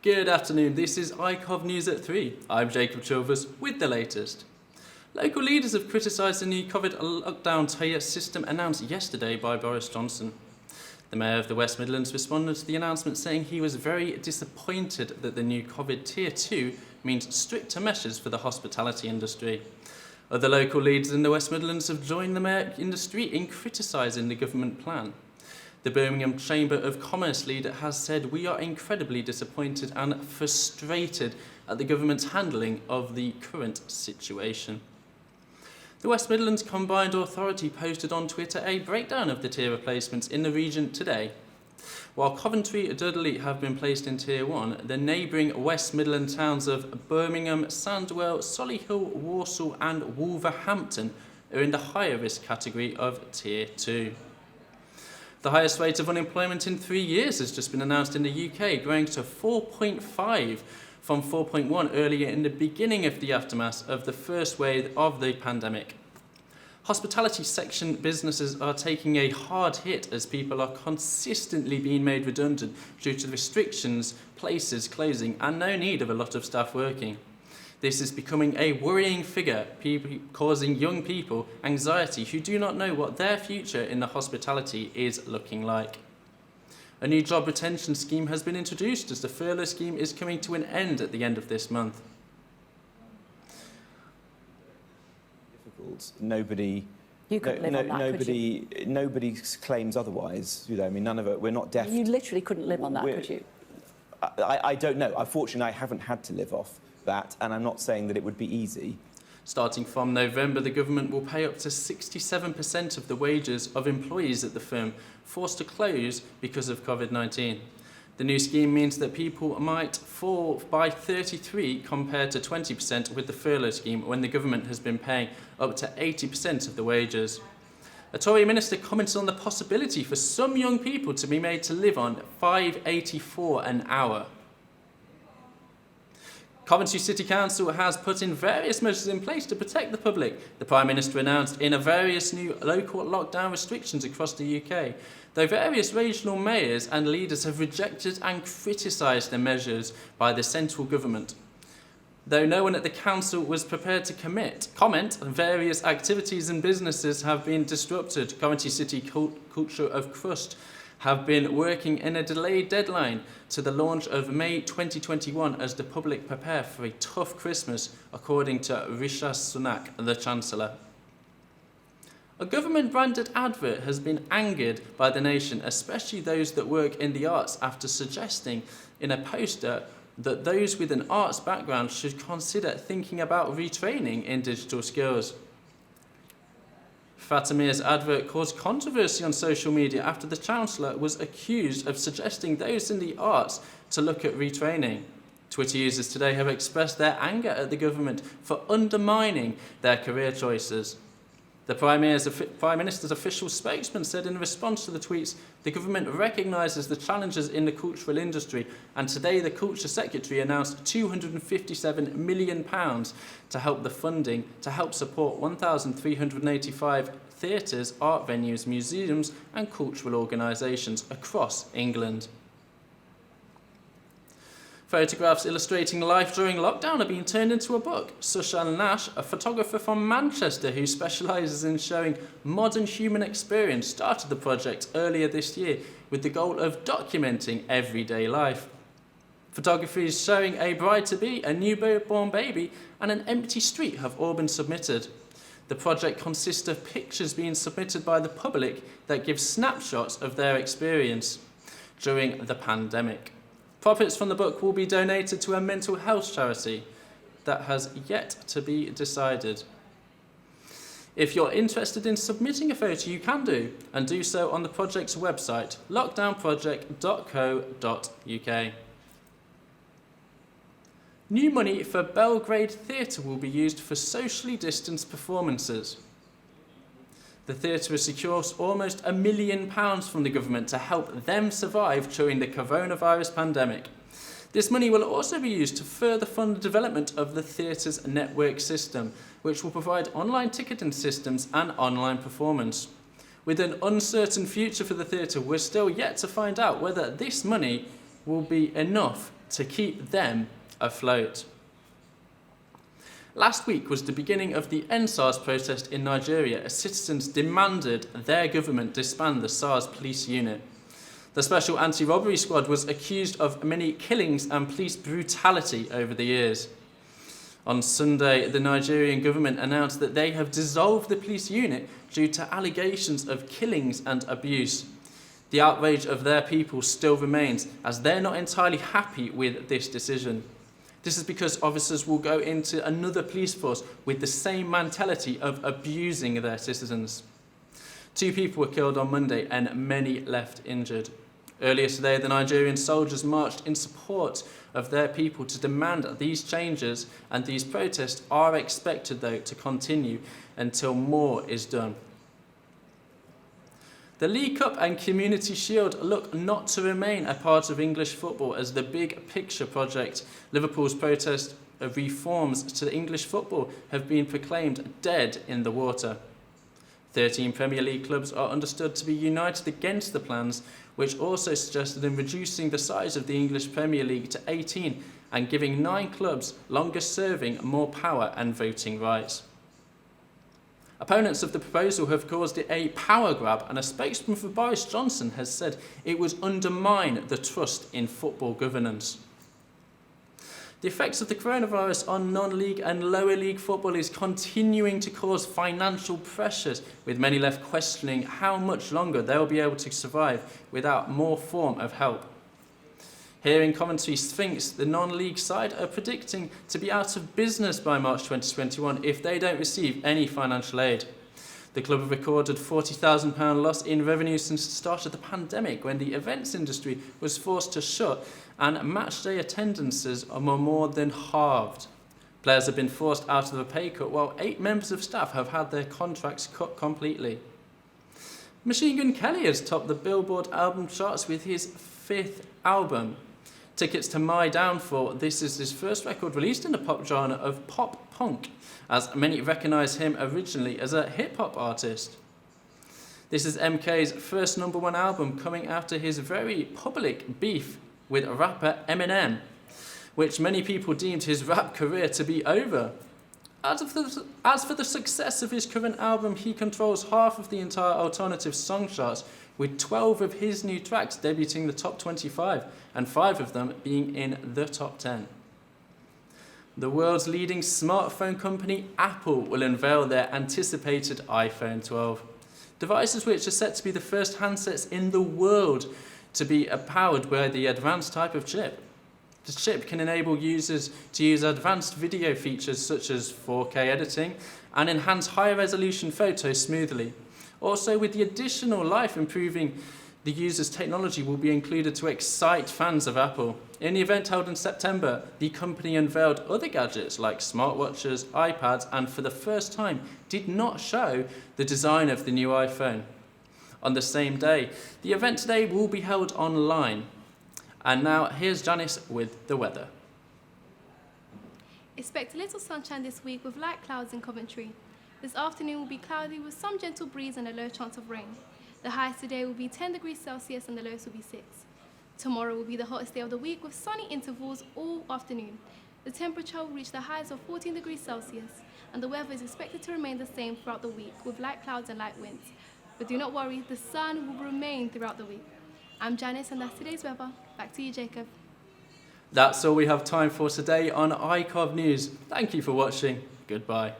Good afternoon, this is ICOV News at 3. I'm Jacob Chilvers with the latest. Local leaders have criticised the new COVID lockdown tier system announced yesterday by Boris Johnson. The Mayor of the West Midlands responded to the announcement saying he was very disappointed that the new COVID Tier 2 means stricter measures for the hospitality industry. Other local leaders in the West Midlands have joined the Mayor industry in criticising the government plan. The Birmingham Chamber of Commerce leader has said, "We are incredibly disappointed and frustrated at the government's handling of the current situation." The West Midlands Combined Authority posted on Twitter a breakdown of the tier replacements in the region today. While Coventry and Dudley have been placed in Tier 1, the neighbouring West Midland towns of Birmingham, Sandwell, Solihull, Walsall and Wolverhampton are in the higher risk category of Tier 2. The highest rate of unemployment in 3 years has just been announced in the UK, growing to 4.5 from 4.1 earlier in the beginning of the aftermath of the first wave of the pandemic. Hospitality section businesses are taking a hard hit as people are consistently being made redundant due to restrictions, places closing and no need of a lot of staff working. This is becoming a worrying figure, causing young people anxiety who do not know what their future in the hospitality is looking like. A new job retention scheme has been introduced as the furlough scheme is coming to an end at the end of this month. Nobody claims otherwise. You know, I mean, none of it. We're not deaf. You literally couldn't live on that, could you? I don't know. Unfortunately, I haven't had to live off that, and I'm not saying that it would be easy. Starting from November, the government will pay up to 67% of the wages of employees at the firm forced to close because of COVID-19. The new scheme means that people might fall by 33% compared to 20% with the furlough scheme, when the government has been paying up to 80% of the wages. A Tory minister commented on the possibility for some young people to be made to live on £5.84 an hour. Coventry City Council has put in various measures in place to protect the public. The Prime Minister announced in various new local lockdown restrictions across the UK, though various regional mayors and leaders have rejected and criticised the measures by the central government. Though no one at the council was prepared to comment, various activities and businesses have been disrupted. Coventry City Culture of Crust have been working in a delayed deadline to the launch of May 2021 as the public prepare for a tough Christmas, according to Rishi Sunak, the Chancellor. A government-branded advert has been angered by the nation, especially those that work in the arts, after suggesting in a poster that those with an arts background should consider thinking about retraining in digital skills. Fatimir's advert caused controversy on social media after the Chancellor was accused of suggesting those in the arts to look at retraining. Twitter users today have expressed their anger at the government for undermining their career choices. The Prime Minister's official spokesman said in response to the tweets, the government recognises the challenges in the cultural industry, and today the Culture Secretary announced £257 million to help the funding to help support 1,385 theatres, art venues, museums and cultural organisations across England. Photographs illustrating life during lockdown are being turned into a book. Sushan Nash, a photographer from Manchester who specialises in showing modern human experience, started the project earlier this year with the goal of documenting everyday life. Photography showing a bride-to-be, a newborn baby and an empty street have all been submitted. The project consists of pictures being submitted by the public that give snapshots of their experience during the pandemic. Profits from the book will be donated to a mental health charity that has yet to be decided. If you're interested in submitting a photo, you can do so on the project's website, lockdownproject.co.uk. New money for Belgrade Theatre will be used for socially distanced performances. The theatre has secured almost £1 million from the government to help them survive during the coronavirus pandemic. This money will also be used to further fund the development of the theatre's network system, which will provide online ticketing systems and online performance. With an uncertain future for the theatre, we're still yet to find out whether this money will be enough to keep them afloat. Last week was the beginning of the End SARS protest in Nigeria as citizens demanded their government disband the SARS police unit. The Special Anti-Robbery Squad was accused of many killings and police brutality over the years. On Sunday, the Nigerian government announced that they have dissolved the police unit due to allegations of killings and abuse. The outrage of their people still remains, as they're not entirely happy with this decision. This is because officers will go into another police force with the same mentality of abusing their citizens. 2 people were killed on Monday and many left injured. Earlier today, the Nigerian soldiers marched in support of their people to demand these changes, and these protests are expected, though, to continue until more is done. The League Cup and Community Shield look not to remain a part of English football as the big picture project, Liverpool's protest of reforms to English football, have been proclaimed dead in the water. 13 Premier League clubs are understood to be united against the plans, which also suggested in reducing the size of the English Premier League to 18 and giving 9 clubs longer serving more power and voting rights. Opponents of the proposal have caused it a power grab, and a spokesman for Boris Johnson has said it would undermine the trust in football governance. The effects of the coronavirus on non-league and lower league football is continuing to cause financial pressures, with many left questioning how much longer they will be able to survive without more form of help. Here in commentary, Sphinx, the non-league side, are predicting to be out of business by March 2021 if they don't receive any financial aid. The club have recorded £40,000 loss in revenue since the start of the pandemic, when the events industry was forced to shut and matchday attendances are more than halved. Players have been forced out of a pay cut, while 8 members of staff have had their contracts cut completely. Machine Gun Kelly has topped the Billboard album charts with his 5th album. Tickets to My Downfall, this is his first record released in the pop genre of pop punk, as many recognise him originally as a hip-hop artist. This is MK's first #1 album, coming after his very public beef with rapper Eminem, which many people deemed his rap career to be over. As for the success of his current album, he controls half of the entire alternative song charts, with 12 of his new tracks debuting the top 25, and 5 of them being in the top 10. The world's leading smartphone company, Apple, will unveil their anticipated iPhone 12. Devices which are set to be the first handsets in the world to be powered by the advanced type of chip. The chip can enable users to use advanced video features such as 4K editing and enhance higher resolution photos smoothly. Also, with the additional life improving, the user's technology will be included to excite fans of Apple. In the event held in September, the company unveiled other gadgets like smartwatches, iPads, and for the first time did not show the design of the new iPhone. On the same day, the event today will be held online. And now, here's Janice with the weather. Expect a little sunshine this week with light clouds in Coventry. This afternoon will be cloudy with some gentle breeze and a low chance of rain. The highest today will be 10 degrees Celsius and the lowest will be 6. Tomorrow will be the hottest day of the week with sunny intervals all afternoon. The temperature will reach the highs of 14 degrees Celsius, and the weather is expected to remain the same throughout the week with light clouds and light winds. But do not worry, the sun will remain throughout the week. I'm Janice, and that's today's weather. Back to you, Jacob. That's all we have time for today on ICOV News. Thank you for watching. Goodbye.